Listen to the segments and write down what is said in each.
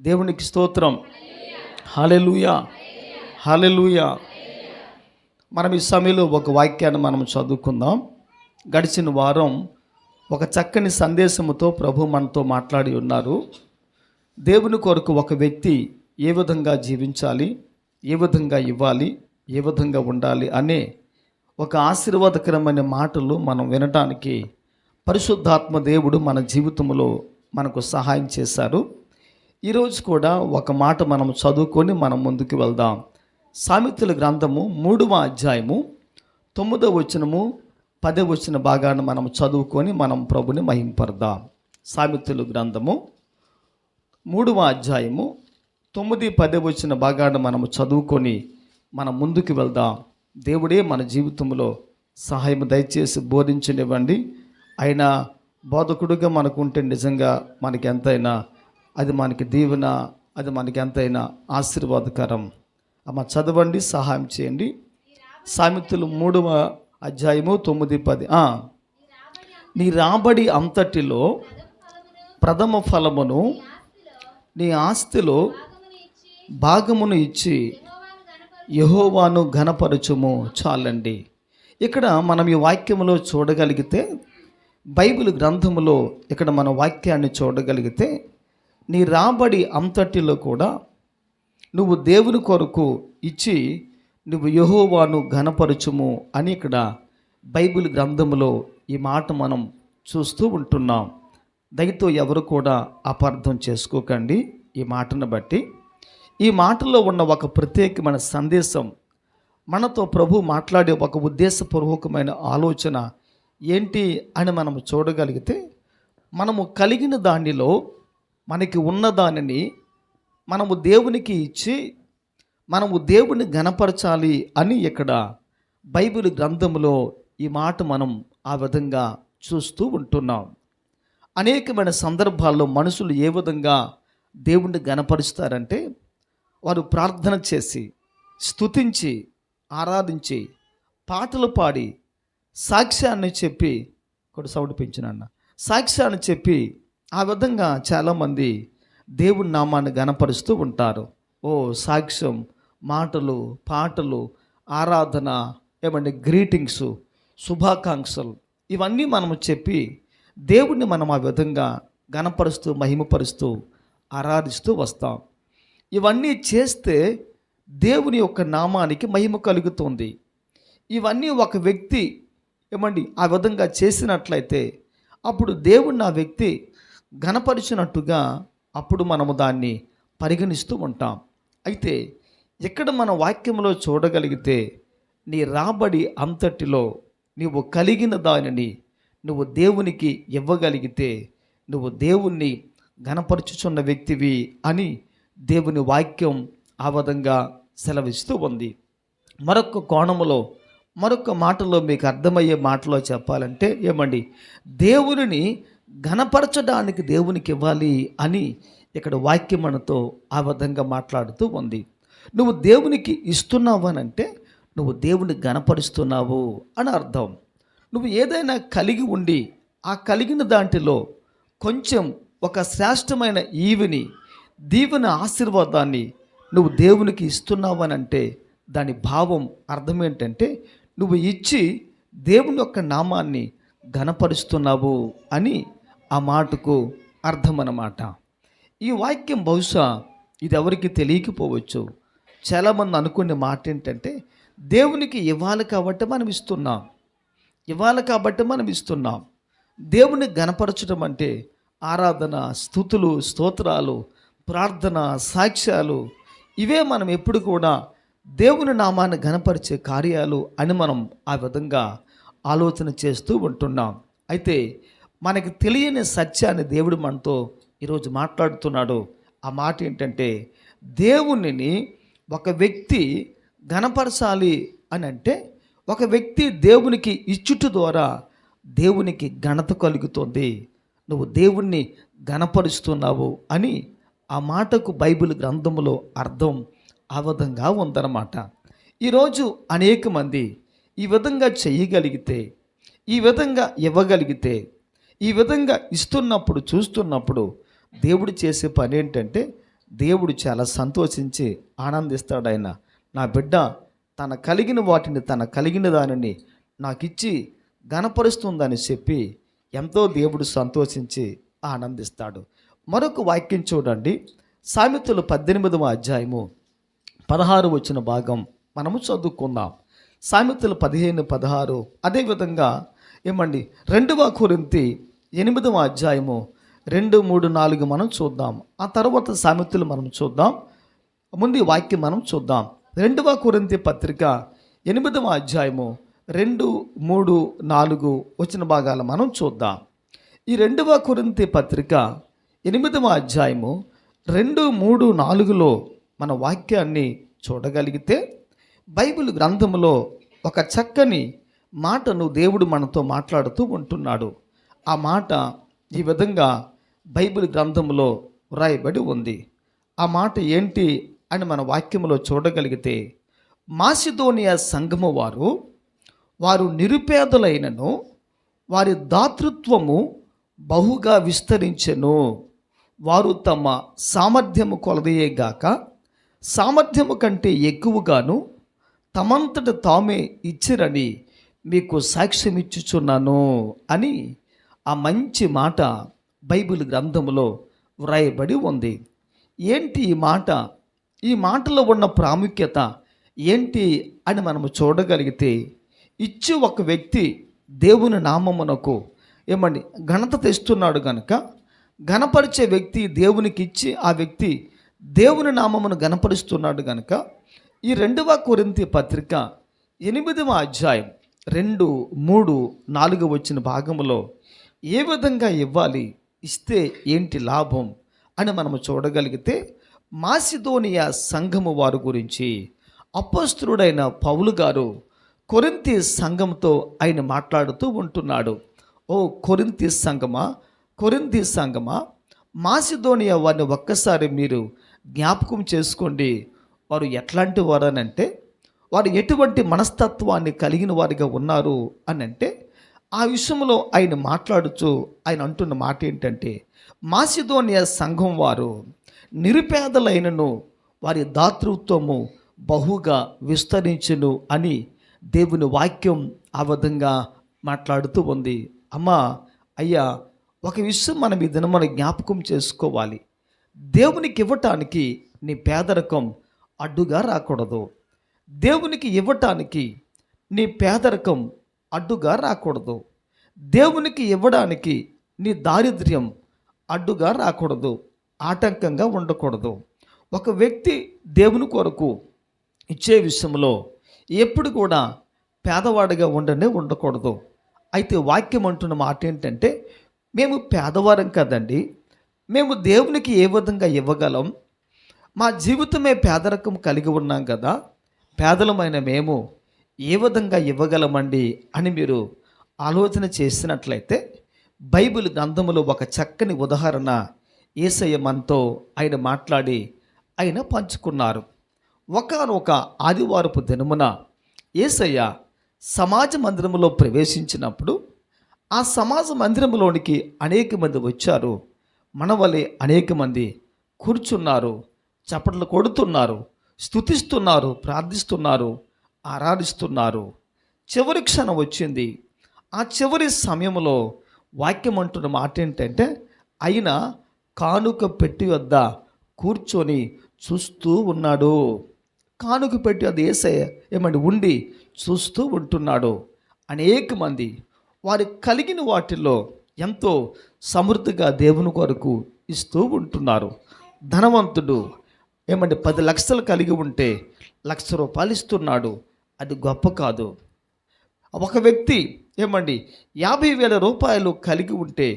దేవునికి స్తోత్రం. హల్లెలూయా, హల్లెలూయా. మనం ఈ సమయంలో ఒక వాక్యాన్ని మనం చదువుకుందాం. గడిచిన వారం ఒక చక్కని సందేశముతో ప్రభు మనతో మాట్లాడి ఉన్నారు. దేవుని కొరకు ఒక వ్యక్తి ఏ విధంగా జీవించాలి, ఏ విధంగా ఇవ్వాలి, ఏ విధంగా ఉండాలి అనే ఒక ఆశీర్వాదకరమైన మాటలు మనం వినడానికి పరిశుద్ధాత్మ దేవుడు మన జీవితంలో మనకు సహాయం చేశారు. ఈరోజు కూడా ఒక మాట మనం చదువుకొని మనం ముందుకు వెళ్దాం. సామెతల గ్రంథము 3వ అధ్యాయము 9వ వచనము 10వ వచన భాగాన్ని మనం చదువుకొని మనం ప్రభుని మహింపడదాం. సామెతల గ్రంథము 3వ అధ్యాయము 9, 10వ వచన భాగాన్ని మనం చదువుకొని మనం ముందుకు వెళ్దాం. దేవుడే మన జీవితంలో సహాయం దయచేసి బోధించనివ్వండి. ఆయన బోధకుడుగా మనకు ఉంటే నిజంగా మనకి ఎంతైనా అది మనకి దీవెన, అది మనకి ఎంతైనా ఆశీర్వాదకరం. అమ్మ చదవండి, సహాయం చేయండి. సామెతలు 3వ అధ్యాయము 9, 10. నీ రాబడి అంతటిలో ప్రథమ ఫలమును నీ ఆస్తిలో భాగమును ఇచ్చి యెహోవాను ఘనపరచుము. చాలండి. ఇక్కడ మనం ఈ వాక్యములో చూడగలిగితే, బైబిల్ గ్రంథములో ఇక్కడ మన వాక్యాన్ని చూడగలిగితే, నీ రాబడి అంతటిలో కూడా నువ్వు దేవుని కొరకు ఇచ్చి నువ్వు యెహోవాను ఘనపరచుము అని ఇక్కడ బైబిల్ గ్రంథములో ఈ మాట మనం చూస్తూ ఉంటున్నాం. దయతో ఎవరు కూడా అపార్థం చేసుకోకండి. ఈ మాటను బట్టి ఈ మాటలో ఉన్న ఒక ప్రత్యేకమైన సందేశం, మనతో ప్రభు మాట్లాడే ఒక ఉద్దేశపూర్వకమైన ఆలోచన ఏంటి అని మనము చూడగలిగితే, మనము కలిగిన దానిలో మనకి ఉన్న దానిని మనము దేవునికి ఇచ్చి మనము దేవుని ఘనపరచాలి అని ఇక్కడ బైబిల్ గ్రంథంలో ఈ మాట మనం ఆ విధంగా చూస్తూ ఉంటున్నాం. అనేకమైన సందర్భాల్లో మనుషులు ఏ విధంగా దేవుణ్ణి ఘనపరుస్తారంటే, వారు ప్రార్థన చేసి, స్తుతించి, ఆరాధించి, పాటలు పాడి, సాక్ష్యాన్ని చెప్పి, కొడు సౌండ్ పెంచినన్న సాక్ష్యాన్ని చెప్పి, ఆ విధంగా చాలామంది దేవుని నామాన్ని ఘనపరుస్తూ ఉంటారు. సాక్ష్యం, మాటలు, పాటలు, ఆరాధన, ఏమంటే గ్రీటింగ్స్, శుభాకాంక్షలు, ఇవన్నీ మనము చెప్పి దేవుణ్ణి మనం ఆ విధంగా ఘనపరుస్తూ, మహిమపరుస్తూ, ఆరాధిస్తూ వస్తాం. ఇవన్నీ చేస్తే దేవుని యొక్క నామానికి మహిమ కలుగుతుంది. ఇవన్నీ ఒక వ్యక్తి ఆ విధంగా చేసినట్లయితే అప్పుడు దేవుణ్ణి ఆ వ్యక్తి ఘనపరిచినట్టుగా అప్పుడు మనము దాన్ని పరిగణిస్తూ ఉంటాం. అయితే ఇక్కడ మన వాక్యంలో చూడగలిగితే, నీ రాబడి అంతటిలో నువ్వు కలిగిన దానిని నువ్వు దేవునికి ఇవ్వగలిగితే నువ్వు దేవుణ్ణి ఘనపరచుచున్న వ్యక్తివి అని దేవుని వాక్యం ఆ విధంగా సెలవిస్తూ ఉంది. మరొక కోణములో, మరొక మాటలో మీకు అర్థమయ్యే మాటలో చెప్పాలంటే, దేవునిని ఘనపరచడానికి దేవునికి ఇవ్వాలి అని ఇక్కడ వాక్యం మనతో ఆ విధంగా మాట్లాడుతూ ఉంది. నువ్వు దేవునికి ఇస్తున్నావు అని అంటే నువ్వు దేవుని ఘనపరుస్తున్నావు అని అర్థం. నువ్వు ఏదైనా కలిగి ఉండి ఆ కలిగిన దాంట్లో కొంచెం ఒక శ్రేష్టమైన దీవెన ఆశీర్వాదాన్ని నువ్వు దేవునికి ఇస్తున్నావు అని అంటే దాని భావం అర్థం ఏంటంటే, నువ్వు ఇచ్చి దేవుని యొక్క నామాన్ని ఘనపరుస్తున్నావు అని ఆ మాటకు అర్థం అన్నమాట. ఈ వాక్యం బహుశా ఇది ఎవరికి తెలియకపోవచ్చు. చాలామంది అనుకునే మాట ఏంటంటే, దేవునికి ఇవ్వాలి కాబట్టి మనం ఇస్తున్నాం, దేవుని ఘనపరచడం అంటే ఆరాధన, స్తుతులు, స్తోత్రాలు, ప్రార్థన, సాక్ష్యాలు, ఇవే మనం ఎప్పుడు కూడా దేవుని నామాన్ని ఘనపరిచే కార్యాలు అని మనం ఆ విధంగా ఆలోచన చేస్తూ ఉంటున్నాం. అయితే మనకి తెలియని సత్యాన్ని దేవుడు మనతో ఈరోజు మాట్లాడుతున్నాడు. ఆ మాట ఏంటంటే, దేవునిని ఒక వ్యక్తి ఘనపరచాలి అని అంటే ఒక వ్యక్తి దేవునికి ఇచ్చుట ద్వారా దేవునికి ఘనత కలుగుతుంది. నువ్వు దేవుణ్ణి ఘనపరుస్తున్నావు అని ఆ మాటకు బైబిల్ గ్రంథంలో అర్థం ఆ విధంగా ఉందన్నమాట. ఈరోజు అనేక మంది ఈ విధంగా చేయగలిగితే, ఈ విధంగా ఇవ్వగలిగితే, ఈ విధంగా ఇస్తున్నప్పుడు, చూస్తున్నప్పుడు దేవుడు చేసే పని ఏంటంటే దేవుడు చాలా సంతోషించి ఆనందిస్తాడు. ఆయన నా బిడ్డ తన కలిగిన వాటిని, తన కలిగిన దానిని నాకిచ్చి ఘనపరుస్తుందని చెప్పి ఎంతో దేవుడు సంతోషించి ఆనందిస్తాడు. మరొక వాక్యం చూడండి, సామెతలు 18వ అధ్యాయము 16 వచ్చిన భాగం మనము చదువుకుందాం. సామెతలు 15:16. అదేవిధంగా 2వ కొరింథీ 8వ అధ్యాయము 2, 3, 4 మనం చూద్దాం. ఆ తర్వాత సామెతలు మనం చూద్దాం. ముందు ఈ వాక్యం మనం చూద్దాం. 2వ కొరింథీ పత్రిక 8వ అధ్యాయము 2, 3, 4 వచ్చిన భాగాలు మనం చూద్దాం. ఈ 2వ కొరింథీ పత్రిక 8వ అధ్యాయము 2, 3, 4లో మన వాక్యాన్ని చూడగలిగితే బైబిల్ గ్రంథంలో ఒక చక్కని మాటను దేవుడు మనతో మాట్లాడుతూ ఉంటున్నాడు. ఆ మాట ఈ విధంగా బైబిల్ గ్రంథంలో వ్రాయబడి ఉంది. ఆ మాట ఏంటి అని మన వాక్యంలో చూడగలిగితే, మాసిదోనియా సంఘము వారు నిరుపేదలైనను వారి దాతృత్వము బహుగా విస్తరించెను. వారు తమ సామర్థ్యము కొలదయే గాక సామర్థ్యము కంటే ఎక్కువగాను తమంతట తామే ఇచ్చిరని మీకు సాక్ష్యం ఇచ్చుచున్నాను అని ఆ మంచి మాట బైబిల్ గ్రంథంలో వ్రాయబడి ఉంది. ఏంటి ఈ మాట? ఈ మాటలో ఉన్న ప్రాముఖ్యత ఏంటి అని మనము చూడగలిగితే, ఇచ్చి ఒక వ్యక్తి దేవుని నామమునకు ఘనత తెస్తున్నాడు కనుక, ఘనపరిచే వ్యక్తి దేవునికి ఇచ్చి ఆ వ్యక్తి దేవుని నామమును ఘనపరుస్తున్నాడు కనుక, ఈ 2వ కొరింథీ పత్రిక 8వ అధ్యాయం 2, 3, 4 వచ్చిన భాగంలో ఏ విధంగా ఇవ్వాలి, ఇస్తే ఏంటి లాభం అని మనము చూడగలిగితే, మాసిదోనియా సంఘము వారి గురించి అపోస్తలుడైన పౌలు గారు కొరింథీ సంఘంతో ఆయన మాట్లాడుతూ ఉంటున్నాడు. ఓ కొరింథీ సంఘమా, మాసిదోనియా వారిని ఒక్కసారి మీరు జ్ఞాపకం చేసుకోండి. వారు ఎట్లాంటి వారు అని అంటే, వారు ఎటువంటి మనస్తత్వాన్ని కలిగిన వారిగా ఉన్నారు అని అంటే, ఆ విషయంలో ఆయన మాట్లాడుతూ ఆయన అంటున్న మాట ఏంటంటే, మాసిదోనియా సంఘం వారు నిరుపేదలైనను వారి దాతృత్వము బహుగా విస్తరించును అని దేవుని వాక్యం ఆ విధంగా మాట్లాడుతూ ఉంది. అమ్మా, అయ్యా, ఒక విషయం మనం ఈ దినం జ్ఞాపకం చేసుకోవాలి. దేవునికి ఇవ్వటానికి నీ పేదరికం అడ్డుగా రాకూడదు. దేవునికి ఇవ్వటానికి నీ పేదరికం అడ్డుగా రాకూడదు. దేవునికి ఇవ్వడానికి నీ దారిద్ర్యం అడ్డుగా రాకూడదు, ఆటంకంగా ఉండకూడదు. ఒక వ్యక్తి దేవుని కొరకు ఇచ్చే విషయంలో ఎప్పుడు కూడా పేదవాడిగా ఉండకూడదు. అయితే వాక్యం అంటున్న మాట ఏంటంటే, మేము పేదవారం కదండి, మేము దేవునికి ఏ విధంగా ఇవ్వగలం? మా జీవితమే పేదరికం కలిగి ఉన్నాం కదా, పేదలమైన మేము ఏ విధంగా ఇవ్వగలమండి అని మీరు ఆలోచన చేసినట్లయితే, బైబిల్ గ్రంథంలో ఒక చక్కని ఉదాహరణ యేసయ్య మనతో ఆయన మాట్లాడి ఆయన పంచుకున్నారు. ఒకానొక ఆదివారపు దినమున యేసయ్య సమాజ మందిరంలో ప్రవేశించినప్పుడు ఆ సమాజ మందిరంలోనికి అనేక మంది వచ్చారు. మనవలే అనేక మంది కూర్చున్నారు, చప్పట్లు కొడుతున్నారు, స్తుతిస్తున్నారు, ప్రార్థిస్తున్నారు, ఆరాధిస్తున్నారు. చివరి క్షణం వచ్చింది. ఆ చివరి సమయంలో వాక్యం అంటున్న మాట ఏంటంటే, ఆయన కానుక పెట్టి వద్ద కూర్చొని చూస్తూ ఉన్నాడు. కానుక పెట్టి అది యేసయ్య ఉండి చూస్తూ ఉంటున్నాడు. అనేక మంది వారి కలిగిన వాటిల్లో ఎంతో సమృద్ధిగా దేవుని కొరకు ఇస్తూ ఉంటున్నారు. ధనవంతుడు 10 లక్షలు కలిగి ఉంటే ₹1,00,000 ఇస్తున్నాడు. అది గొప్ప కాదు. ఒక వ్యక్తి 50,000 కలిగి ఉంటే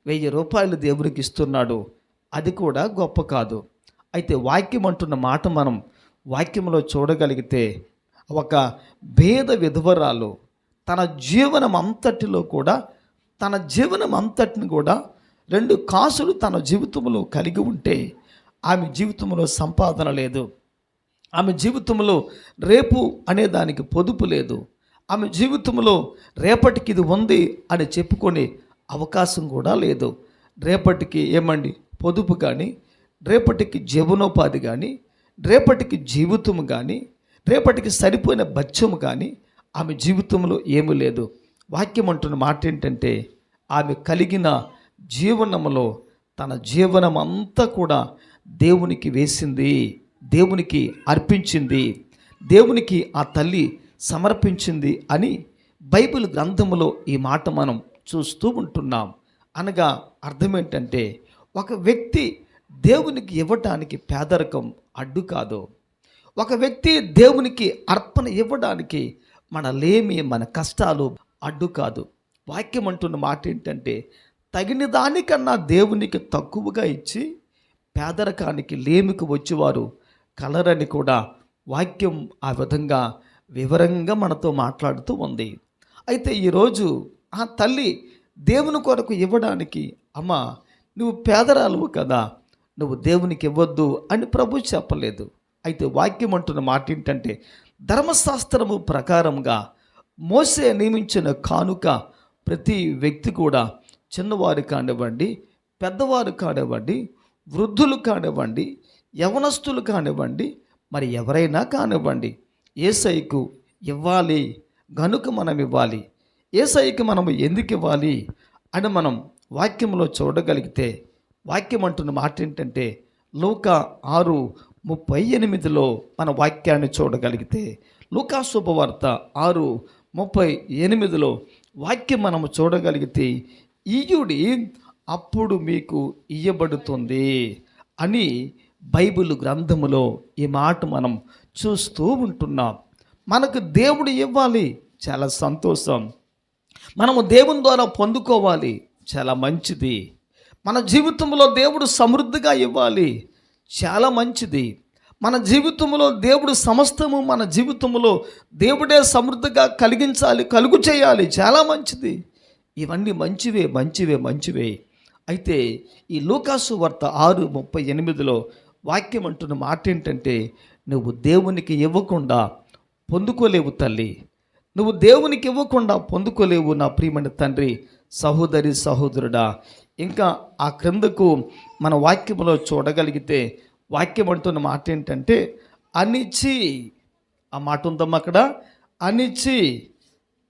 ₹1,000 దేవునికి ఇస్తున్నాడు. అది కూడా గొప్ప కాదు. అయితే వాక్యం అంటున్న మాట మనం వాక్యంలో చూడగలిగితే, ఒక భేద విధవరాలు తన జీవనం అంతటిని కూడా 2 కాసులు తన జీవితంలో కలిగి ఉంటే ఆమె జీవితంలో సంపాదన లేదు. ఆమె జీవితంలో రేపు అనే దానికి పొదుపు లేదు. ఆమె జీవితంలో రేపటికి ఇది ఉంది అని చెప్పుకొని అవకాశం కూడా లేదు. రేపటికి పొదుపు కానీ రేపటికి జీవనోపాధి కానీ, రేపటికి జీవితము కానీ, రేపటికి సరిపోయిన బత్యము కానీ ఆమె జీవితంలో ఏమీ లేదు. వాక్యం అంటున్న మాట ఏంటంటే, ఆమె కలిగిన జీవనములో తన జీవనం అంతా కూడా దేవునికి వేసింది, దేవునికి అర్పించింది, దేవునికి ఆ తల్లి సమర్పించింది అని బైబిల్ గ్రంథములో ఈ మాట మనం చూస్తూ ఉంటున్నాం. అనగా అర్థం ఏంటంటే, ఒక వ్యక్తి దేవునికి ఇవ్వటానికి పేదరికం అడ్డు కాదు. ఒక వ్యక్తి దేవునికి అర్పణ ఇవ్వడానికి మన లేమి, మన కష్టాలు అడ్డు కాదు. వాక్యం అంటున్న మాట ఏంటంటే, తగిన దానికన్నా దేవునికి తక్కువగా ఇచ్చి పేదరికానికి, లేమికి వచ్చేవారు కలరని కూడా వాక్యం ఆ విధంగా వివరంగా మనతో మాట్లాడుతూ ఉంది. అయితే ఈరోజు ఆ తల్లి దేవుని కొరకు ఇవ్వడానికి, అమ్మ నువ్వు పేదరాలువు కదా, నువ్వు దేవునికి ఇవ్వద్దు అని ప్రభు చెప్పలేదు. అయితే వాక్యం అంటున్న మాట ఏంటంటే, ధర్మశాస్త్రము ప్రకారంగా మోసే నియమించిన కానుక ప్రతి వ్యక్తి కూడా, చిన్నవారు కానివ్వండి, పెద్దవారు కానివ్వండి, వృద్ధులు కానివ్వండి, యవనస్తులు కానివ్వండి, మరి ఎవరైనా కానివ్వండి, యేసయ్యకు ఇవ్వాలి గనుక మనం ఇవ్వాలి. యేసయ్యకి మనం ఎందుకు ఇవ్వాలి అని మనం వాక్యంలో చూడగలిగితే, వాక్యం అంటున్న మాట ఏంటంటే, లూకా 6:38 మన వాక్యాన్ని చూడగలిగితే, లూకా శుభవార్త 6:38 వాక్యం మనము చూడగలిగితే, ఇయ్యుడి అప్పుడు మీకు ఇయ్యబడుతుంది అని బైబిల్ గ్రంథములో ఈ మాట మనం చూస్తూ ఉంటున్నాం. మనకు దేవుడు ఇవ్వాలి, చాలా సంతోషం. మనము దేవుని ద్వారా పొందుకోవాలి, చాలా మంచిది. మన జీవితంలో దేవుడు సమృద్ధిగా ఇవ్వాలి, చాలా మంచిది. మన జీవితంలో దేవుడు సమస్తము, మన జీవితంలో దేవుడే సమృద్ధిగా కలిగించాలి, కలుగు చేయాలి, చాలా మంచిది. ఇవన్నీ మంచివే, మంచివే, మంచివే. అయితే ఈ లూకాసు వార్త 6:38 వాక్యం అంటున్న మాట ఏంటంటే, నువ్వు దేవునికి ఇవ్వకుండా పొందుకోలేవు తల్లి, నువ్వు దేవునికి ఇవ్వకుండా పొందుకోలేవు నా ప్రియమైన తండ్రి, సహోదరి, సహోదరుడా. ఇంకా ఆ క్రిందకు మన వాక్యంలో చూడగలిగితే, వాక్యం అంటున్న మాట ఏంటంటే, అనిచి, ఆ మాట ఉందమ్మా అక్కడ, అనిచి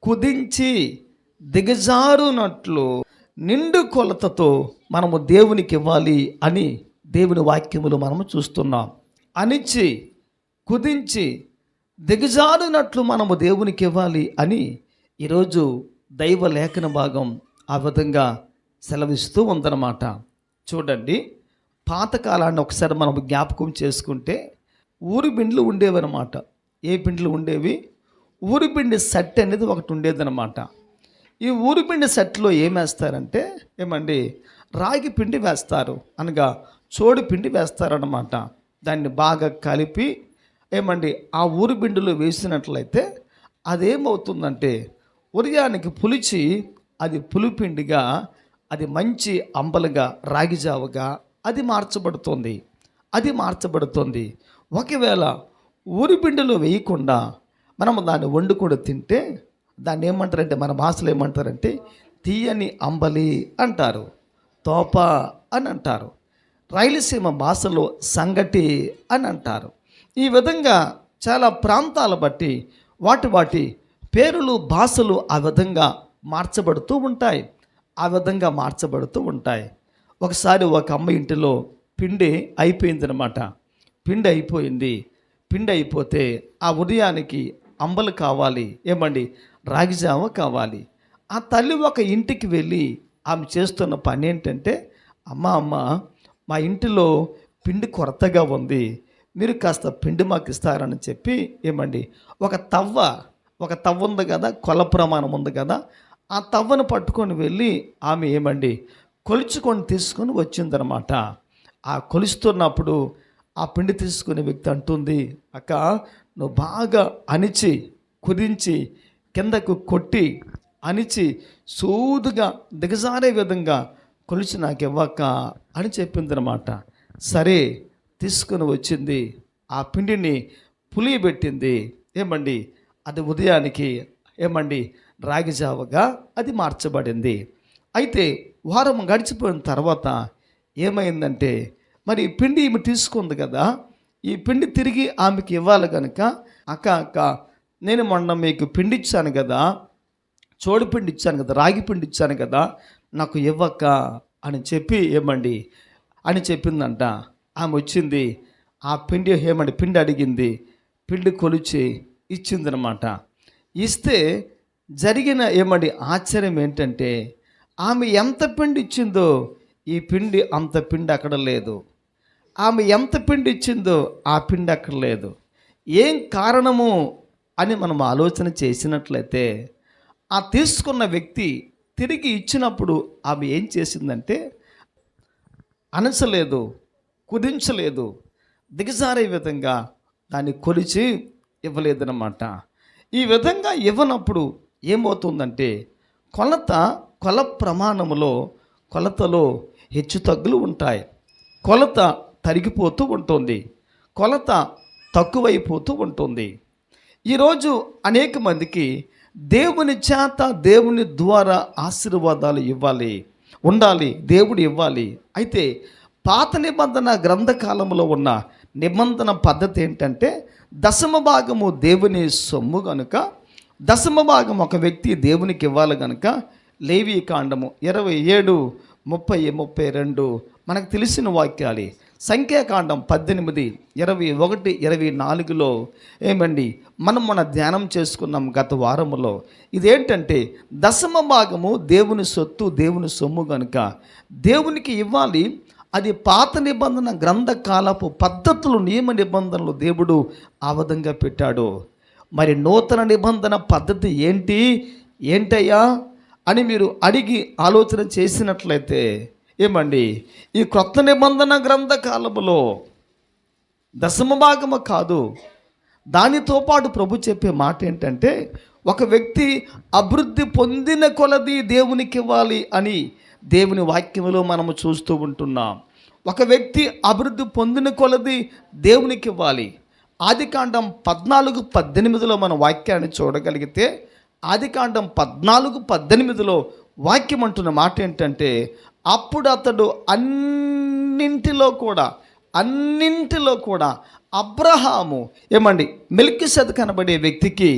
కుదించి దిగజారునట్లు నిండు కొలతతో మనము దేవునికి ఇవ్వాలి అని దేవుని వాక్యములు మనము చూస్తున్నాం. అనిచి కుదించి దిగజారునట్లు మనము దేవునికి ఇవ్వాలి అని ఈరోజు దైవ లేఖన భాగం ఆ విధంగా సెలవిస్తూ ఉందన్నమాట. చూడండి, పాతకాలాన్ని ఒకసారి మనం జ్ఞాపకం చేసుకుంటే, ఊరి బిండ్లు ఉండేవన్నమాట. ఏ బిండ్లు ఉండేవి? ఊరి పిండి సెట్ అనేది ఒకటి ఉండేదన్నమాట. ఈ ఊరి పిండి సెట్లో ఏం వేస్తారంటే, ఏమండి, రాగి పిండి వేస్తారు, అనగా చోడి పిండి వేస్తారన్నమాట. దాన్ని బాగా కలిపి ఏమండి ఆ ఊరి బిండులో వేసినట్లయితే అదేమవుతుందంటే, ఉదయానికి పులిచి అది పులిపిండిగా, అది మంచి అంబలుగా, రాగి జావగా అది మార్చబడుతుంది. ఒకవేళ ఊరి పిండిలో వేయకుండా మనము దాన్ని వండుకొని తింటే దాన్ని ఏమంటారంటే, మన భాషలో ఏమంటారంటే తీయని అంబలి అంటారు, తోప అని అంటారు. రాయలసీమ భాషలో సంగటి అని అంటారు. ఈ విధంగా చాలా ప్రాంతాల బట్టి వాటి పేరులు, భాషలు ఆ విధంగా మార్చబడుతూ ఉంటాయి. ఒకసారి ఒక అమ్మ ఇంటిలో పిండి అయిపోయిందనమాట. పిండి అయిపోతే ఆ ఉదయానికి అంబలు కావాలి, ఏమండి రాగిజావ కావాలి. ఆ తల్లి ఒక ఇంటికి వెళ్ళి ఆమె చేస్తున్న పని ఏంటంటే, అమ్మ మా ఇంటిలో పిండి కొరతగా ఉంది, మీరు కాస్త పిండి మాకు ఇస్తారని చెప్పి, ఏమండి ఒక తవ్వ ఉంది కదా, కొల ప్రమాణం ఉంది కదా, ఆ తవ్వను పట్టుకొని వెళ్ళి ఆమె ఏమండి కొలుచుకొని తీసుకొని వచ్చిందనమాట. ఆ కొలుస్తున్నప్పుడు ఆ పిండి తీసుకునే వ్యక్తి అంటుంది, అక్క నువ్వు బాగా అణిచి కుదించి కిందకు కొట్టి అణిచి సూదుగా దిగజారే విధంగా కొలిచి నాకు ఇవ్వక అని చెప్పిందనమాట. సరే తీసుకుని వచ్చింది, ఆ పిండిని పులియబెట్టింది, ఏమండి అది ఉదయానికి ఏమండి రాగి జావగా అది మార్చబడింది. అయితే వారం గడిచిపోయిన తర్వాత ఏమైందంటే, మరి పిండి ఈమె తీసుకుంది కదా, ఈ పిండి తిరిగి ఆమెకి ఇవ్వాలి కనుక, అక్క నేను మొన్న మీకు పిండి ఇచ్చాను కదా, చోడు పిండి ఇచ్చాను కదా, రాగి పిండి ఇచ్చాను కదా, నాకు ఇవ్వక్క అని చెప్పి ఏమండి అని చెప్పిందంట. ఆమె వచ్చింది, ఆ పిండి ఏమండి పిండి అడిగింది, పిండి కొలిచి ఇచ్చిందనమాట. ఇస్తే జరిగిన ఏమండి ఆశ్చర్యం ఏంటంటే, ఆమె ఎంత పిండి ఇచ్చిందో ఈ పిండి అంత పిండి అక్కడ లేదు. ఆమె ఎంత పిండి ఇచ్చిందో ఆ పిండి అక్కడ లేదు. ఏం కారణము అని మనం ఆలోచన చేసినట్లయితే, ఆ తీసుకున్న వ్యక్తి తిరిగి ఇచ్చినప్పుడు ఆమె ఏం చేసిందంటే, అనసలేదు, కుదించలేదు, దిగజారే విధంగా దాన్ని కొలిచి ఇవ్వలేదన్నమాట. ఈ విధంగా ఇవ్వనప్పుడు ఏమవుతుందంటే, కొల ప్రమాణములో కొలతలో హెచ్చు తగ్గులు ఉంటాయి. కొలత తరిగిపోతూ ఉంటుంది, కొలత తక్కువైపోతూ ఉంటుంది. ఈరోజు అనేక మందికి దేవుని చేత, దేవుని ద్వారా ఆశీర్వాదాలు ఉండాలి, దేవుడు ఇవ్వాలి. అయితే పాత నిబంధన గ్రంథకాలంలో ఉన్న నిబంధన పద్ధతి ఏంటంటే, దశమ భాగము దేవుని సొమ్ము కనుక, దశమ భాగం ఒక వ్యక్తి దేవునికి ఇవ్వాలి కనుక, లేవీకాండము 27, 30, 32 మనకు తెలిసిన వాక్యాలు. సంఖ్యాకాండం 18, 21, 24లో ఏమండి మనం ధ్యానం చేసుకున్నాం గత వారములో. ఇదేంటంటే, దశమ భాగము దేవుని సొత్తు, దేవుని సొమ్ము కనుక దేవునికి ఇవ్వాలి. అది పాత నిబంధన గ్రంథకాలపు పద్ధతులు, నియమ నిబంధనలు దేవుడు ఆ విధంగా పెట్టాడు. మరి నూతన నిబంధన పద్ధతి ఏంటయ్యా అని మీరు అడిగి ఆలోచన చేసినట్లయితే, ఏమండి ఈ క్రొత్త నిబంధన గ్రంథకాలములో దశమ భాగము కాదు, దానితో పాటు ప్రభు చెప్పే మాట ఏంటంటే, ఒక వ్యక్తి అభివృద్ధి పొందిన కొలది దేవునికి ఇవ్వాలి అని దేవుని వాక్యములో మనము చూస్తూ ఉంటున్నాం. ఒక వ్యక్తి అభివృద్ధి పొందిన కొలది దేవునికి ఇవ్వాలి. ఆదికాండం 14:18లో మన వాక్యాన్ని చూడగలిగితే, ఆదికాండం 14:18లో వాక్యం అంటున్న మాట ఏంటంటే, అప్పుడు అతడు అన్నింటిలో కూడా అబ్రహాము ఏమండి మెల్కీసెదెకు అనబడే వ్యక్తికి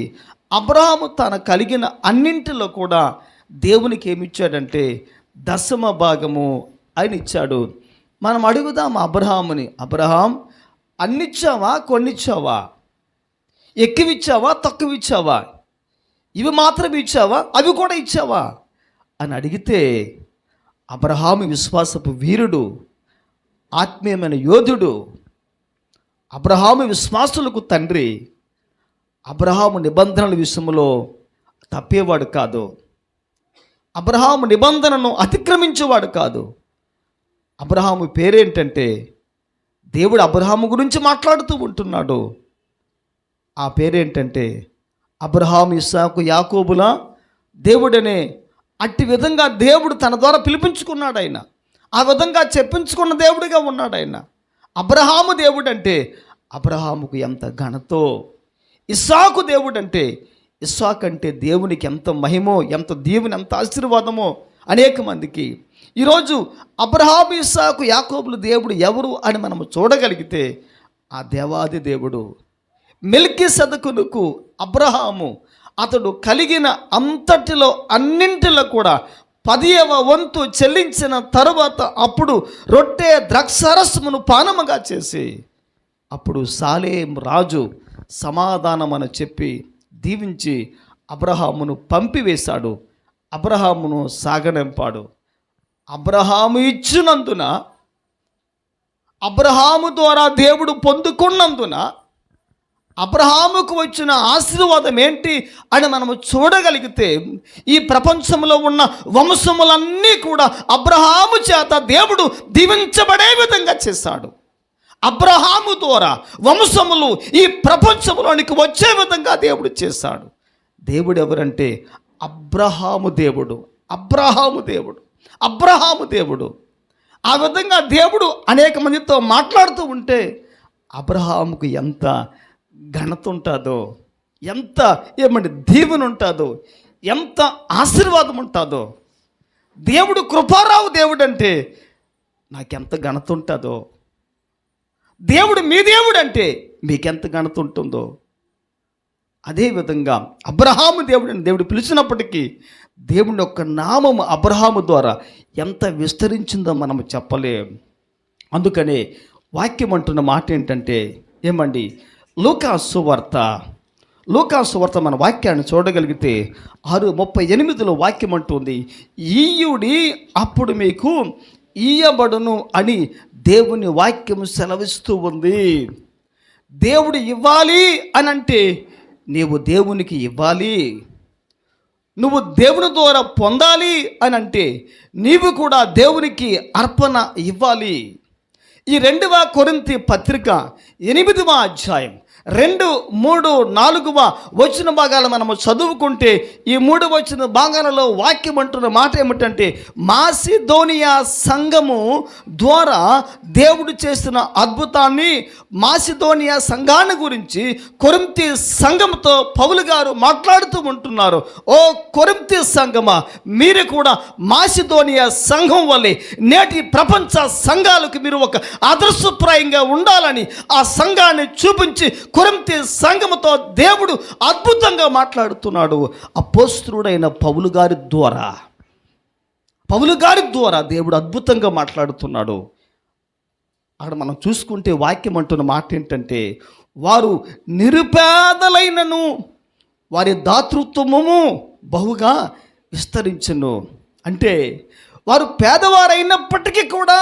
అబ్రహాము తన కలిగిన అన్నింటిలో కూడా దేవునికి ఏమిచ్చాడంటే దశమ భాగము ఆయన ఇచ్చాడు. మనం అడుగుదాం అబ్రహాముని, అబ్రహాం అన్నిచ్చావా, కొన్నిచ్చావా, ఎక్కువిచ్చావా, తక్కువిచ్చావా, ఇవి మాత్రం ఇచ్చావా, అవి కూడా ఇచ్చావా అని అడిగితే, అబ్రహాము విశ్వాసపు వీరుడు, ఆత్మీయమైన యోధుడు, అబ్రహాము విశ్వాసులకు తండ్రి, అబ్రహాము నిబంధనల విషయంలో తప్పేవాడు కాదు, అబ్రహాము నిబంధనను అతిక్రమించేవాడు కాదు. అబ్రహాము పేరేంటంటే, దేవుడు అబ్రహాము గురించి మాట్లాడుతూ ఉంటున్నాడు. ఆ పేరేంటంటే, అబ్రహాము, ఇస్సాకు, యాకోబుల దేవుడనే. అట్టి విధంగా దేవుడు తన ద్వారా పిలిపించుకున్నాడు. ఆయన ఆ విధంగా చెప్పించుకున్న దేవుడిగా ఉన్నాడు. ఆయన అబ్రహాము దేవుడు అంటే అబ్రహాముకు ఎంత ఘనతో, ఇస్సాకు దేవుడు అంటే ఇస్సాకు అంటే దేవునికి ఎంత మహిమో, ఎంత దేవుని ఎంత ఆశీర్వాదమో అనేక మందికి. ఈరోజు అబ్రహాము, ఇస్సాకు, యాకోబుల దేవుడు ఎవరు అని మనం చూడగలిగితే, ఆ దేవాది దేవుడు. మెల్కీసెదెకునకు అబ్రహాము అతడు కలిగిన అంతటిలో అన్నింటిలో కూడా 10వ వంతు చెల్లించిన తరువాత అప్పుడు రొట్టె ద్రాక్షారసమును పానముగా చేసి, అప్పుడు సాలేం రాజు సమాధానమని చెప్పి దీవించి అబ్రహామును పంపివేశాడు, అబ్రహామును సాగనంపాడు. అబ్రహాము ఇచ్చినందున, అబ్రహాము ద్వారా దేవుడు పొందుకున్నందున అబ్రహాముకు వచ్చిన ఆశీర్వాదం ఏంటి అని మనము చూడగలిగితే, ఈ ప్రపంచంలో ఉన్న వంశములన్నీ కూడా అబ్రహాము చేత దేవుడు దీవించబడే విధంగా చేశాడు. అబ్రహాము ద్వారా వంశములు ఈ ప్రపంచంలోనికి వచ్చే విధంగా దేవుడు చేశాడు. దేవుడు ఎవరంటే అబ్రహాము దేవుడు, అబ్రహాము దేవుడు, అబ్రహాము దేవుడు. ఆ విధంగా దేవుడు అనేక మందితో మాట్లాడుతూ ఉంటే అబ్రహాముకు ఎంత ఘనత ఉంటుందో, ఎంత ఏమంటే దీవెన ఉంటుందో, ఎంత ఆశీర్వాదం ఉంటుందో. దేవుడు కృపారావు దేవుడు అంటే నాకెంత ఘనత ఉంటుందో, దేవుడు మీ దేవుడు అంటే మీకెంత ఘనత ఉంటుందో, అదేవిధంగా అబ్రహాము దేవుడు అని దేవుడు పిలిచినప్పటికీ దేవుని యొక్క నామము అబ్రహాము ద్వారా ఎంత విస్తరించిందో మనం చెప్పలేం. అందుకనే వాక్యం అంటున్న మాట ఏంటంటే, ఏమండి, లూకాసు వార్త మన వాక్యాన్ని చూడగలిగితే 6:38 వాక్యం అంటుంది, ఈయుడి అప్పుడు మీకు ఇయ్యబడును అని దేవుని వాక్యం సెలవిస్తూ ఉంది. దేవుడు ఇవ్వాలి అని అంటే నీవు దేవునికి ఇవ్వాలి, నువ్వు దేవుని ద్వారా పొందాలి అని అంటే నీవు కూడా దేవునికి అర్పణ ఇవ్వాలి. ఈ 2వ కొరింథీ పత్రిక 8వ అధ్యాయం 2, 3, 4 వచన భాగాలు మనము చదువుకుంటే ఈ 3 వచన భాగాలలో వాక్యం అంటున్న మాట ఏమిటంటే, మాసిదోనియా సంఘము ద్వారా దేవుడు చేసిన అద్భుతాన్ని, మాసిదోనియా సంఘాన్ని గురించి కొరింథీ సంఘంతో పౌలు గారు మాట్లాడుతూ ఉంటున్నారు. ఓ కొరింథీ సంఘమా, మీరు కూడా మాసిదోనియా సంఘం వల్లే నేటి ప్రపంచ సంఘాలకు మీరు ఒక ఆదర్శప్రాయంగా ఉండాలని ఆ సంఘాన్ని చూపించి కొరింథీ సంఘముతో దేవుడు అద్భుతంగా మాట్లాడుతున్నాడు. అపోస్తలుడైన పౌలు గారి ద్వారా దేవుడు అద్భుతంగా మాట్లాడుతున్నాడు. అక్కడ మనం చూసుకుంటే వాక్యం అంటున్న మాట ఏంటంటే, వారు నిరుపేదలైనను వారి దాతృత్వము బహుగా విస్తరించును. అంటే వారు పేదవారైనప్పటికీ కూడా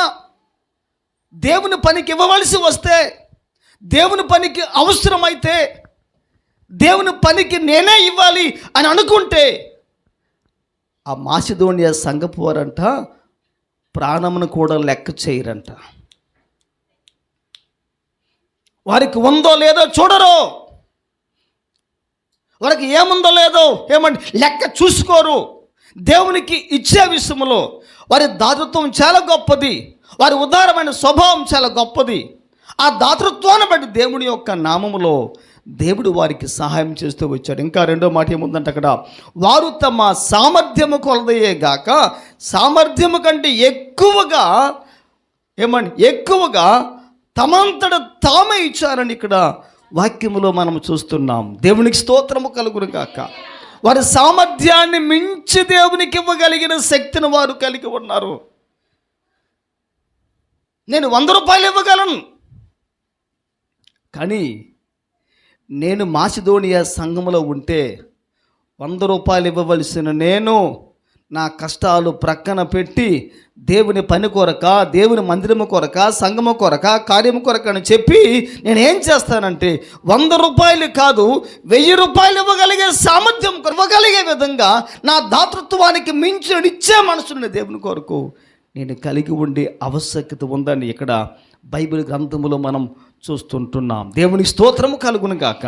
దేవుని పనికి ఇవ్వవలసి వస్తే, దేవుని పనికి అవసరమైతే, దేవుని పనికి నేనే ఇవ్వాలి అని అనుకుంటే ఆ మాసిదోనియా సంఘపు వారంట ప్రాణమును కూడా లెక్క చేయరంట. వారికి ఉందో లేదో చూడరు, వారికి ఏముందో లేదో లెక్క చూసుకోరు. దేవునికి ఇచ్చే విషయంలో వారి దాతృత్వం చాలా గొప్పది, వారి ఉదారమైన స్వభావం చాలా గొప్పది. ఆ దాతృత్వాన్ని బట్టి దేవుని యొక్క నామములో దేవుడు వారికి సహాయం చేస్తూ వచ్చాడు. ఇంకా 2వ మాట ఏముందంటే అక్కడ, వారు తమ సామర్థ్యము కొలదయే గాక సామర్థ్యము కంటే ఎక్కువగా తమంతట తామే ఇచ్చారని ఇక్కడ వాక్యములో మనం చూస్తున్నాం. దేవునికి స్తోత్రము కలుగును గాక. వారి సామర్థ్యాన్ని మించి దేవునికి ఇవ్వగలిగిన శక్తిని వారు కలిగి ఉన్నారు. నేను 100 రూపాయలు ఇవ్వగలను, కానీ నేను మాసిదోనియా సంఘములో ఉంటే 100 రూపాయలు ఇవ్వవలసిన నేను నా కష్టాలు ప్రక్కన పెట్టి దేవుని పని కొరక, దేవుని మందిరము కొరక, సంఘము కొరక, కార్యము కొరక అని చెప్పి నేనేం చేస్తానంటే 100 రూపాయలు కాదు 1000 రూపాయలు ఇవ్వగలిగే సామర్థ్యం ఇవ్వగలిగే విధంగా నా దాతృత్వానికి మించి ఇచ్చే మనసుని దేవుని కొరకు నేను కలిగి ఉండే ఆవశ్యకత ఉందని ఇక్కడ బైబిల్ గ్రంథములో మనం చూస్తుంటున్నాం. దేవుని స్తోత్రము కలుగును గాక.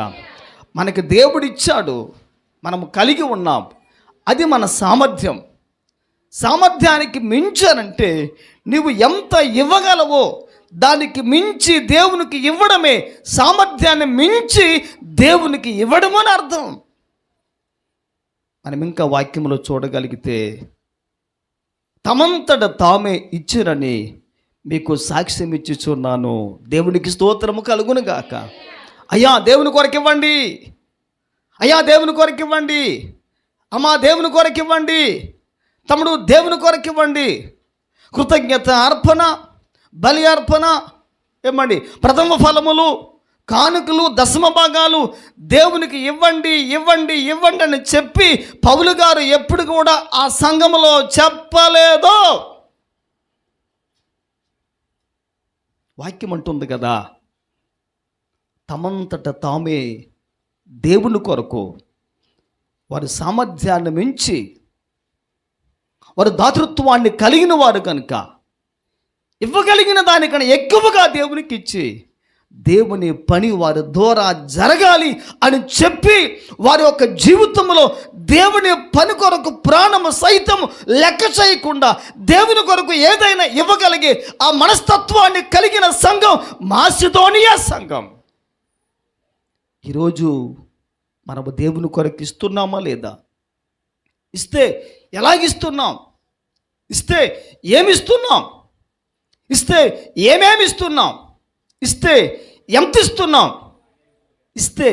మనకి దేవుడు ఇచ్చాడు, మనము కలిగి ఉన్నాం, అది మన సామర్థ్యం. సామర్థ్యానికి మించానంటే నువ్వు ఎంత ఇవ్వగలవో దానికి మించి దేవునికి ఇవ్వడమే సామర్థ్యాన్ని మించి దేవునికి ఇవ్వడం అని అర్థం. మనం ఇంకా వాక్యంలో చూడగలిగితే, తమంతట తామే ఇచ్చిరని మీకు సాక్ష్యం ఇచ్చిచున్నాను. దేవునికి స్తోత్రము కలుగును గాక. అయ్యా దేవుని కొరకు ఇవ్వండి, అయ్యా దేవుని కొరకు ఇవ్వండి, అమ్మా దేవుని కొరకు ఇవ్వండి, తమ్ముడు దేవుని కొరకు ఇవ్వండి. కృతజ్ఞత అర్పణ, బలి అర్పణ, ప్రథమ ఫలములు, కానుకలు, దశమ భాగాలు దేవునికి ఇవ్వండి ఇవ్వండి ఇవ్వండి అని చెప్పి పౌలు గారు ఎప్పుడు కూడా ఆ సంఘములో చెప్పలేదు. వాక్యం అంటుంది కదా, తమంతట తామే దేవుని కొరకు వారి సామర్థ్యాన్ని మించి వారి దాతృత్వాన్ని కలిగిన వారు కనుక ఇవ్వగలిగిన దానికన్నా ఎక్కువగా దేవునికి ఇచ్చి దేవుని పని వారి ద్వారా జరగాలి అని చెప్పి వారి యొక్క జీవితంలో దేవుని పని కొరకు ప్రాణము సైతం లెక్క చేయకుండా దేవుని కొరకు ఏదైనా ఇవ్వగలిగే ఆ మనస్తత్వాన్ని కలిగిన సంఘం మాసిదోనియా సంఘం. ఈరోజు మనము దేవుని కొరకు ఇస్తున్నామా లేదా? ఇస్తే ఎలాగిస్తున్నాం? ఇస్తే ఏమిస్తున్నాం? ఇస్తే ఏమేమి ఇస్తున్నాం? ఇస్తే ఎంత ఇస్తున్నాం, ఇస్తే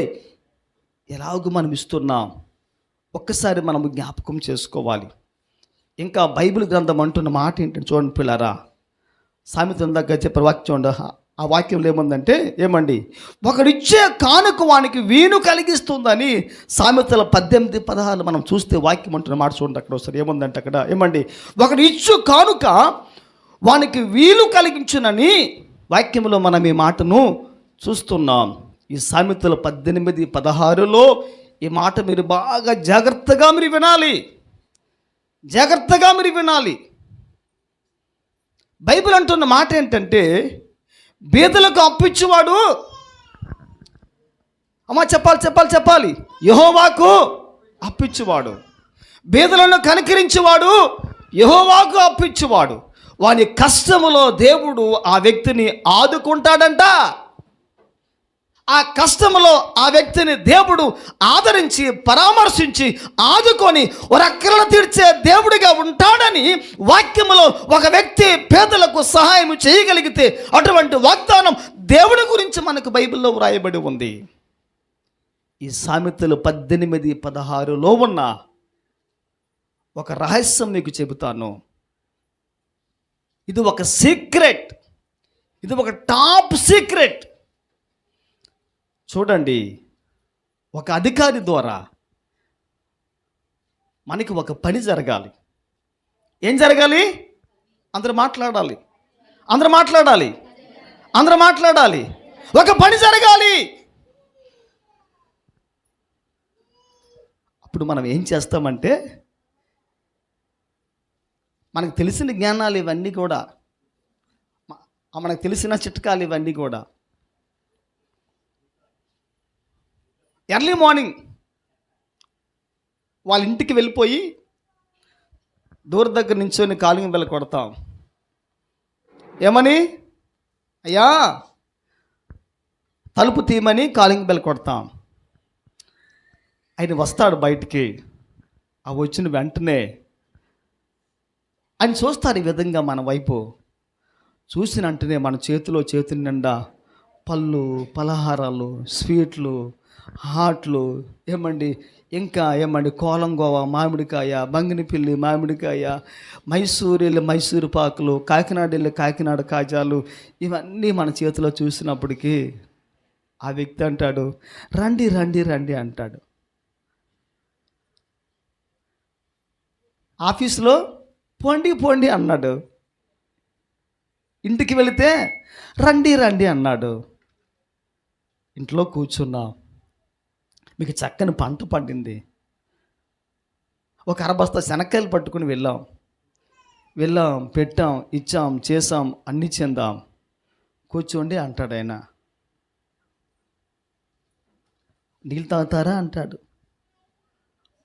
ఎలాగూ మనం ఇస్తున్నాం, ఒక్కసారి మనము జ్ఞాపకం చేసుకోవాలి. ఇంకా బైబిల్ గ్రంథం అంటున్న మాట ఏంటంటే చూడండి పిల్లారా, సామెతల దగ్గర చెప్పే వాక్యం చూడండి. ఆ వాక్యంలో ఏముందంటే, ఏమండి, ఒకడిచ్చే కానుక వానికి వీలు కలిగిస్తుందని సామెతల 18:16 మనం చూస్తే వాక్యం అంటున్న మాట చూడండి. అక్కడ వస్తారు ఏముందంటే, అక్కడ ఏమండి, ఒకడు ఇచ్చు కానుక వానికి వీలు కలిగించునని వాక్యంలో మనం ఈ మాటను చూస్తున్నాం. ఈ సామెతల 18:16లో ఈ మాట మీరు బాగా జాగ్రత్తగా మీరు వినాలి, జాగ్రత్తగా మీరు వినాలి. బైబిల్ అంటున్న మాట ఏంటంటే, బీదలకు అప్పిచ్చువాడు, అమ్మా చెప్పాలి, యెహోవాకు అప్పిచ్చువాడు, బీదలను కనికరించేవాడు యెహోవాకు అప్పిచ్చువాడు, వాని కష్టములో దేవుడు ఆ వ్యక్తిని ఆదుకుంటాడంట. ఆ కష్టములో ఆ వ్యక్తిని దేవుడు ఆదరించి పరామర్శించి ఆదుకొని అక్కరలు తీర్చే దేవుడిగా ఉంటాడని వాక్యములో ఒక వ్యక్తి పేదలకు సహాయం చేయగలిగితే అటువంటి వాగ్దానం దేవుడి గురించి మనకు బైబిల్లో వ్రాయబడి ఉంది. ఈ సామెతలు 18:16లో ఉన్న ఒక రహస్యం మీకు చెబుతాను. ఇది ఒక సీక్రెట్, ఇది ఒక టాప్ సీక్రెట్. చూడండి, ఒక అధికారి ద్వారా మనకి ఒక పని జరగాలి. ఏం జరగాలి? అందరూ మాట్లాడాలి. ఒక పని జరగాలి. అప్పుడు మనం ఏం చేస్తామంటే, మనకు తెలిసిన జ్ఞానాలు ఇవన్నీ కూడా, మనకు తెలిసిన చిట్కాలు ఇవన్నీ కూడా, ఎర్లీ మార్నింగ్ వాళ్ళ ఇంటికి వెళ్ళిపోయి డోర్ దగ్గర నించొని కాలింగ్ బెల్ కొడతాం. ఏమని? అయ్యా తలుపు తీయమని కాలింగ్ బెల్ కొడతాం. ఆయన వస్తాడు బయటికి. ఆ వచ్చిన వెంటనే ఆయన చూస్తారు ఈ విధంగా మన వైపు చూసిన వెంటనే మన చేతి నిండా పళ్ళు, పలహారాలు, స్వీట్లు, హాట్లు, ఇంకా కోలంగోవ మామిడికాయ, బంగినపిల్లి మామిడికాయ, మైసూరు పాకులు, కాకినాడ కాజాలు, ఇవన్నీ మన చేతిలో చూసినప్పటికీ ఆ వ్యక్తి అంటాడు, రండి అంటాడు. ఆఫీసులో పోండి అన్నాడు. ఇంటికి వెళితే రండి అన్నాడు. ఇంట్లో కూర్చున్నాం, మీకు చక్కని పంట పండింది, ఒక అరబస్తా శనక్కాయలు పట్టుకుని వెళ్ళాం, పెట్టాం, ఇచ్చాం, చేసాం, అన్నీ చెందాం, కూర్చోండి అంటాడు ఆయన. నీళ్ళు తాగుతారా అంటాడు,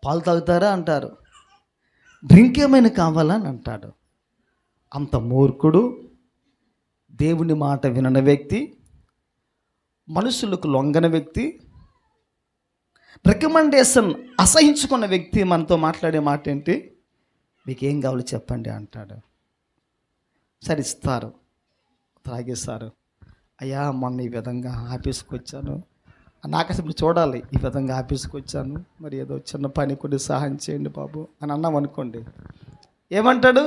పాలు తాగుతారా అంటారు, డ్రింక్ ఏమైనా కావాలా అని అంటాడు. అంత మూర్ఖుడు, దేవుని మాట వినని వ్యక్తి, మనుషులకు లొంగని వ్యక్తి, రికమెండేషన్ అసహించుకున్న వ్యక్తి మనతో మాట్లాడే మాట ఏంటి? మీకేం కావాలో చెప్పండి అంటాడు. సరే ఇస్తారు, తాగేస్తారు. అయ్యా మొన్న ఈ విధంగా ఆఫీస్కి వచ్చాను, నాకు అసలు చూడాలి, ఈ విధంగా ఆఫీస్కి వచ్చాను, మరి ఏదో చిన్న పని కొద్ది సహాయం చేయండి బాబు అని అన్నాం అనుకోండి. ఏమంటాడు?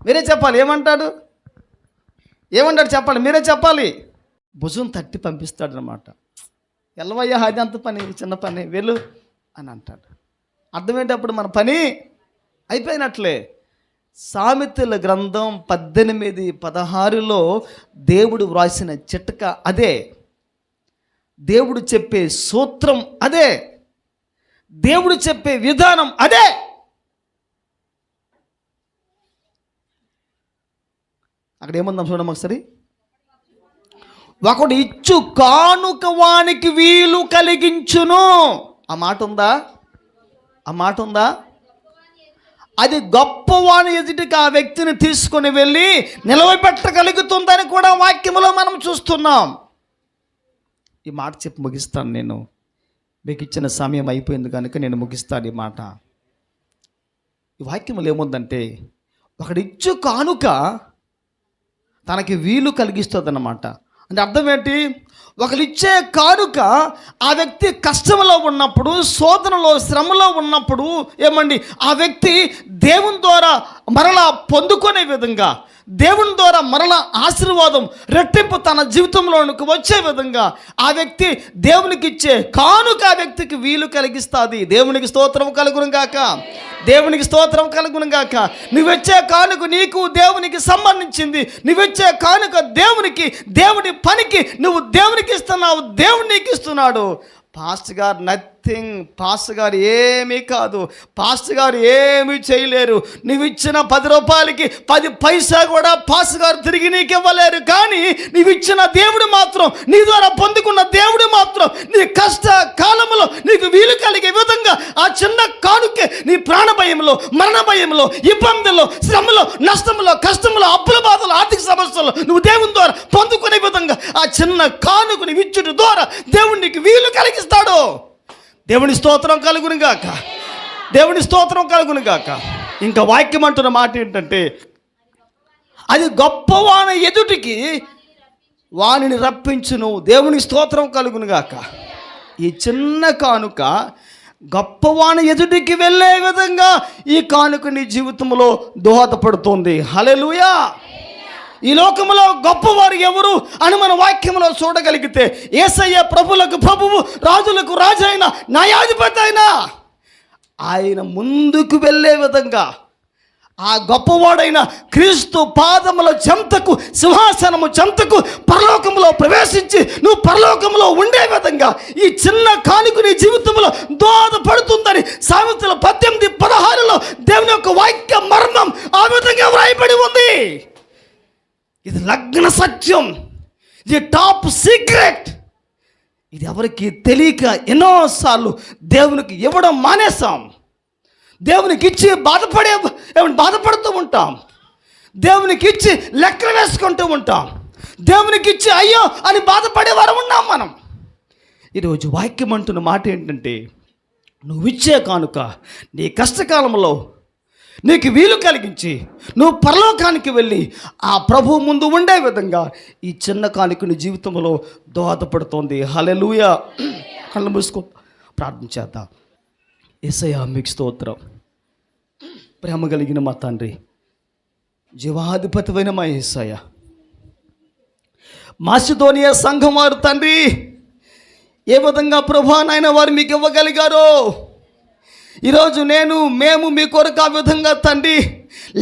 మీరే చెప్పాలి. ఏమంటాడు చెప్పాలి, మీరే చెప్పాలి. భుజం తట్టి పంపిస్తాడనమాట. ఎల్లవయ్యా అది అంత పని, చిన్న పని, వెళ్ళు అని అంటాడు. అర్థమేటప్పుడు మన పని అయిపోయినట్లే. సామెతల గ్రంథం 18:16లో దేవుడు వ్రాసిన చిట్క అదే, దేవుడు చెప్పే సూత్రం అదే, దేవుడు చెప్పే విధానం అదే. అక్కడ ఏముందాం చూడడం ఒకసారి. ఒకడు ఇచ్చు కానుక వానికి వీలు కలిగించును. ఆ మాట ఉందా? అది గొప్పవాని ఎదుటికి ఆ వ్యక్తిని తీసుకొని వెళ్ళి నిలవబెట్టగలుగుతుందని కూడా వాక్యములో మనం చూస్తున్నాం. ఈ మాట చెప్పి ముగిస్తాను. నేను మీకు ఇచ్చిన సమయం అయిపోయింది కనుక నేను ముగిస్తాను ఈ మాట. ఈ వాక్యములో ఏముందంటే, ఒకడిచ్చు కానుక తనకి వీలు కలిగిస్తుంది అన్నమాట. అంటే అర్థం ఏంటి? ఒకరు ఇచ్చే కానుక ఆ వ్యక్తి కష్టంలో ఉన్నప్పుడు, శోధనలో, శ్రమలో ఉన్నప్పుడు ఏమండి ఆ వ్యక్తి దేవుని ద్వారా మరలా పొందుకునే విధంగా, దేవుని ద్వారా మరలా ఆశీర్వాదం రెట్టింపు తన జీవితంలోనికి వచ్చే విధంగా ఆ వ్యక్తి దేవునికి ఇచ్చే కానుక ఆ వ్యక్తికి వీలు కలిగిస్తుంది. దేవునికి స్తోత్రం కలుగును గాక, దేవునికి స్తోత్రం కలుగును గాక. నువ్వెచ్చే కానుక నీకు దేవునికి సంబంధించింది. నువ్వెచ్చే కానుక దేవునికి, దేవుని పనికి నువ్వు దేవునికి ఇస్తున్నావు, దేవుడు నీకు ఇస్తున్నాడు. పాస్టర్ గారు నథింగ్, పాస్టర్ గారు ఏమీ కాదు, పాస్టర్ గారు ఏమీ చేయలేరు. నువ్వు ఇచ్చిన 10 రూపాయలకి 10 పైసా కూడా పాస్టర్ గారు తిరిగి నీకు ఇవ్వలేరు. కానీ నువ్వు ఇచ్చిన దేవుడు మాత్రం, నీ ద్వారా పొందుకున్న దేవుడు మాత్రం నీ కష్ట కాలంలో నీకు వీలు కలిగే విధంగా ఆ చిన్న కానుకే నీ ప్రాణ భయంలో, మరణ భయంలో, ఇబ్బందుల్లో, శ్రమలో, నష్టంలో, కష్టంలో, అప్పుల బాధలు, ఆర్థిక సమస్యలు నువ్వు దేవుని ద్వారా పొందుకునే విధంగా ఆ చిన్న కానుకని విచ్చుట ద్వారా దేవుడు నీకు వీలు కలిగిస్తాడు. దేవుని స్తోత్రం కలుగును గాక, దేవుని స్తోత్రం కలుగును గాక. ఇంకా వాక్యం అంటున్న మాట ఏంటంటే, అది గొప్పవాని ఎదుటికి వానిని రప్పించును. దేవుని స్తోత్రం కలుగును గాక. ఈ చిన్న కానుక గొప్పవాని ఎదుటికి వెళ్ళే విధంగా ఈ కానుక నీ జీవితంలో దోహదపడుతుంది. హల్లెలూయా. ఈ లోకంలో గొప్పవారు ఎవరు అని మన వాక్యంలో చూడగలిగితే, యేసయ్య ప్రభులకు ప్రభువు, రాజులకు రాజు అయిన, న్యాయాధిపతి అయిన ఆయన ముందుకు వెళ్ళే విధంగా ఆ గొప్పవాడైన క్రీస్తు పాదముల చెంతకు, సింహాసనము చెంతకు పరలోకంలో ప్రవేశించి నువ్వు పరలోకంలో ఉండే విధంగా ఈ చిన్న కానుక నీ జీవితంలో దోహదపడుతుందని సామెతల 18:16 దేవుని యొక్క వాక్య మర్మం ఆ విధంగా వ్రాయబడి ఉంది. ఇది లగ్న సత్యం, ఇది టాప్ సీక్రెట్. ఇది ఎవరికి తెలియక ఎన్నోసార్లు దేవునికి ఇవ్వడం మానేసాం. దేవునికి ఇచ్చి బాధపడుతూ ఉంటాం. దేవునికి ఇచ్చి లెక్కలు వేసుకుంటూ ఉంటాం. దేవునికి ఇచ్చి అయ్యో అని బాధపడే వారు ఉన్నాం మనం. ఈరోజు వాక్యం అంటున్న మాట ఏంటంటే, నువ్వు ఇచ్చే కానుక నీ కష్టకాలంలో నీకు వీలు కలిగించి నువ్వు పరలోకానికి వెళ్ళి ఆ ప్రభువు ముందు ఉండే విధంగా ఈ చిన్న కానుక నీ జీవితంలో దోహదపడుతోంది. హల్లెలూయా. కళ్ళు మూసుకో, ప్రార్థన చేద్దాం. యేసయ్యా మీకు స్తోత్రం. ప్రేమ కలిగిన మా తండ్రి, జీవాధిపతివైన మా యేసయ్య, మాసిదోనియా సంఘం వారు తండ్రి ఏ విధంగా ప్రభువా నాయన వారు మీకు ఇవ్వగలిగారో, ఈరోజు మేము మీ కొరకు ఆ విధంగా తండ్రి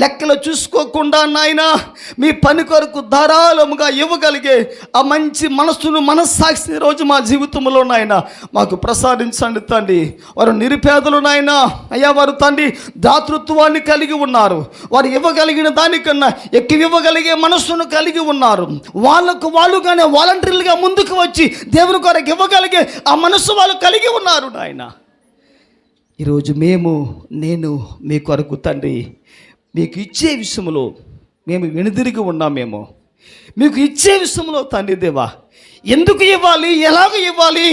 లెక్కలు చూసుకోకుండా నాయన మీ పని కొరకు ధారాళముగా ఇవ్వగలిగే ఆ మంచి మనస్సాక్షి ఈరోజు మా జీవితంలో నాయన మాకు ప్రసాదించండి తండ్రి. వారు నిరుపేదలు నాయన అయ్యా, వారు తండ్రి దాతృత్వాన్ని కలిగి ఉన్నారు. వారు ఇవ్వగలిగిన దానికన్నా ఎక్కువ ఇవ్వగలిగే మనస్సును కలిగి ఉన్నారు. వాళ్ళుగానే వాలంటీర్లుగా ముందుకు వచ్చి దేవుని కొరకు ఇవ్వగలిగే ఆ మనస్సు వాళ్ళు కలిగి ఉన్నారు నాయన. ఈరోజు నేను మీ కొరకు తండ్రి మీకు ఇచ్చే విషయంలో మేము వెనుదిరిగి ఉన్నామేమో. మీకు ఇచ్చే విషయంలో తండ్రి దేవా, ఎందుకు ఇవ్వాలి, ఎలాగ ఇవ్వాలి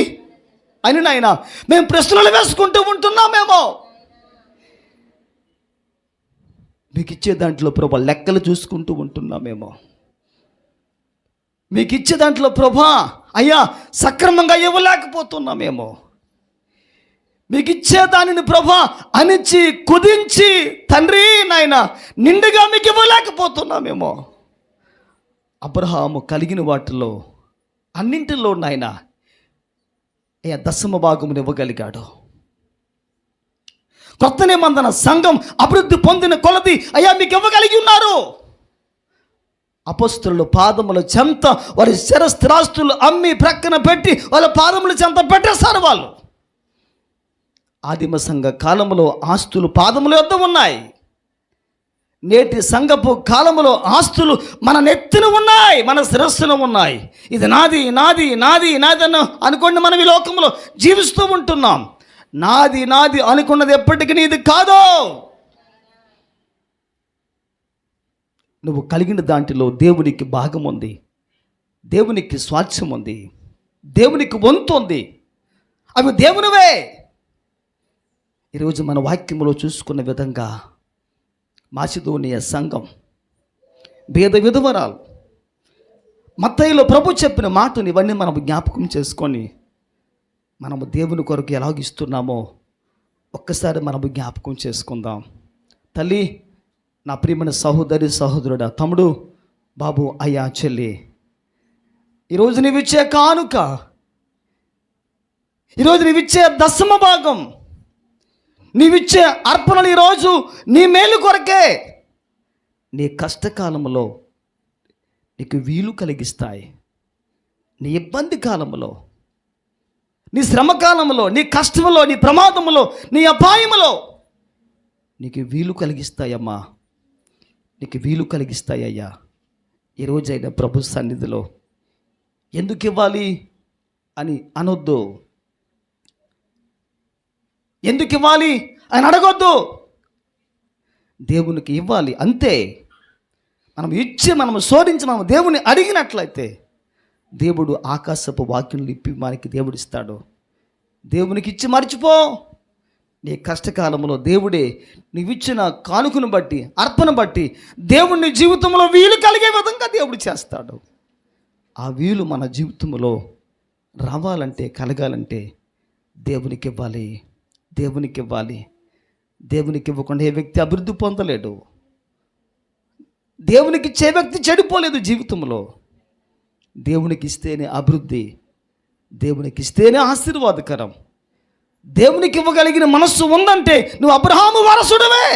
అని నాయన మేము ప్రశ్నలు వేసుకుంటూ ఉంటున్నామేమో. మీకు ఇచ్చే దాంట్లో ప్రభా లెక్కలు చూసుకుంటూ ఉంటున్నామేమో. మీకు ఇచ్చే దాంట్లో ప్రభా అయ్యా సక్రమంగా ఇవ్వలేకపోతున్నామేమో. మీకు ఇచ్చే దానిని ప్రభా అణిచి కుదించి తండ్రి నాయన నిండుగా మీకు ఇవ్వలేకపోతున్నామేమో. అబ్రహాము కలిగిన వాటిలో అన్నింటిలో నాయన అయ్యా 10వ భాగమును ఇవ్వగలిగాడు. కొత్త నిబంధన సంఘం అభివృద్ధి పొందిన కొలది అయ్యా మీకు ఇవ్వగలిగి ఉన్నారు. అపొస్తలుల పాదముల చెంత వారి స్థిరాస్తులు అమ్మి ప్రక్కన పెట్టి వాళ్ళ పాదముల చెంత పెట్టేశారు వాళ్ళు. ఆదిమ సంఘ కాలంలో ఆస్తులు పాదముల వద్ద ఉన్నాయి. నేటి సంఘపు కాలంలో ఆస్తులు మన నెత్తిన ఉన్నాయి, మన శిరస్సున ఉన్నాయి. ఇది నాది నాది నాది నాది అని అనుకోండి. మనం ఈ లోకంలో జీవిస్తూ ఉంటున్నాం. నాది నాది అనుకున్నది ఎప్పటికీ నీది కాదు. నువ్వు కలిగిన దాంట్లో దేవునికి భాగం ఉంది, దేవునికి స్వాస్థ్యం ఉంది, దేవునికి వంతు ఉంది. అవి దేవునివే. ఈరోజు మన వాక్యంలో చూసుకున్న విధంగా మాసిదోనియా సంఘం, భేద విధవరాలు మత్తయిలో ప్రభు చెప్పిన మాటని ఇవన్నీ మనం జ్ఞాపకం చేసుకొని మనము దేవుని కొరకు ఎలాగిస్తున్నామో ఒక్కసారి మనము జ్ఞాపకం చేసుకుందాం. తల్లి, నా ప్రియమైన సహోదరి సహోదరుడా, తమ్ముడు, బాబు, అయ్యా, చెల్లి, ఈరోజు నీవిచ్చే కానుక, ఈరోజు నీవిచ్చే దశమ భాగం, నీవిచ్చే అర్పణలు ఈరోజు నీ మేలు కొరకే. నీ కష్టకాలంలో నీకు వీలు కలిగిస్తాయి. నీ ఇబ్బంది కాలంలో, నీ శ్రమ కాలంలో, నీ కష్టంలో, నీ ప్రమాదంలో, నీ అపాయములో నీకు వీలు కలిగిస్తాయమ్మా, నీకు వీలు కలిగిస్తాయ్యా. ఈరోజైనా ప్రభు సన్నిధిలో ఎందుకు ఇవ్వాలి అని అనొద్దు, ఎందుకు ఇవ్వాలి అని అడగొద్దు. దేవునికి ఇవ్వాలి అంతే. మనం ఇచ్చి, మనం శోధించి, మనం దేవుని అడిగినట్లయితే దేవుడు ఆకాశపు వాక్యం ఇప్పి మనకి దేవుడు ఇస్తాడు. దేవునికి ఇచ్చి మర్చిపో. నీ కష్టకాలంలో దేవుడే నీవిచ్చిన కానుకను బట్టి, అర్పణ బట్టి దేవుని జీవితంలో వీలు కలిగే విధంగా దేవుడు చేస్తాడు. ఆ వీలు మన జీవితంలో రావాలంటే, కలగాలంటే దేవునికి ఇవ్వాలి, దేవునికి ఇవ్వాలి. దేవునికి ఇవ్వకుండా ఏ వ్యక్తి అభివృద్ధి పొందలేడు. దేవునికి ఇచ్చే వ్యక్తి చెడిపోలేదు జీవితంలో. దేవునికి ఇస్తేనే అభివృద్ధి, దేవునికి ఇస్తేనే ఆశీర్వాదకరం. దేవునికి ఇవ్వగలిగిన మనస్సు ఉందంటే నువ్వు అబ్రహాము వారసుడవే.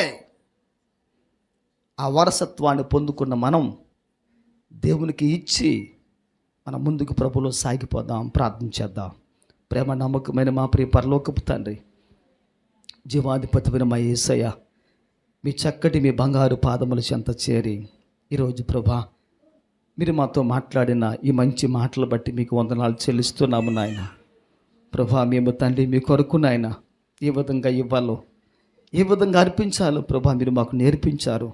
ఆ వారసత్వాన్ని పొందుకున్న మనం దేవునికి ఇచ్చి మనం ముందుకు ప్రభులో సాగిపోదాం, ప్రార్థించేద్దాం. ప్రేమ నమ్మకమైన మా ప్రియ పరలోకపు తండ్రి, జీవాధిపతిమైన మా యేసయ్య, మీ చక్కటి మీ బంగారు పాదముల చెంత చేరి ఈరోజు ప్రభా మీరు మాతో మాట్లాడిన ఈ మంచి మాటలు బట్టి మీకు వందనాలు చెల్లిస్తున్నాము నాయన. ప్రభా, మేము తండ్రి మీ కొరకు నాయన ఏ విధంగా ఇవ్వాలో, ఏ విధంగా అర్పించాలో ప్రభా మీరు మాకు నేర్పించారు.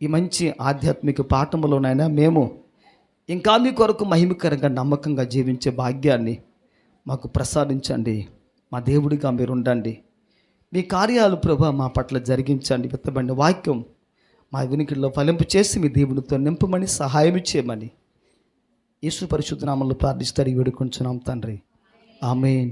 ఈ మంచి ఆధ్యాత్మిక పాఠములోనైనా మేము ఇంకా మీ కొరకు మహిమకరంగా, నమ్మకంగా జీవించే భాగ్యాన్ని మాకు ప్రసాదించండి. మా దేవుడిగా మీరు ఉండండి. మీ కార్యాలు ప్రభా మా పట్ల జరిగించండి. విత్తబడిన వాక్యం మా వినికిడిలో ఫలింపు చేసి మీ దేవునితో నింపమని, సహాయం చేయమని యేసు పరిశుద్ధ నామములో ప్రార్థిస్తారు, వేడుకొంచున్నాం తండ్రి. ఆమేన్.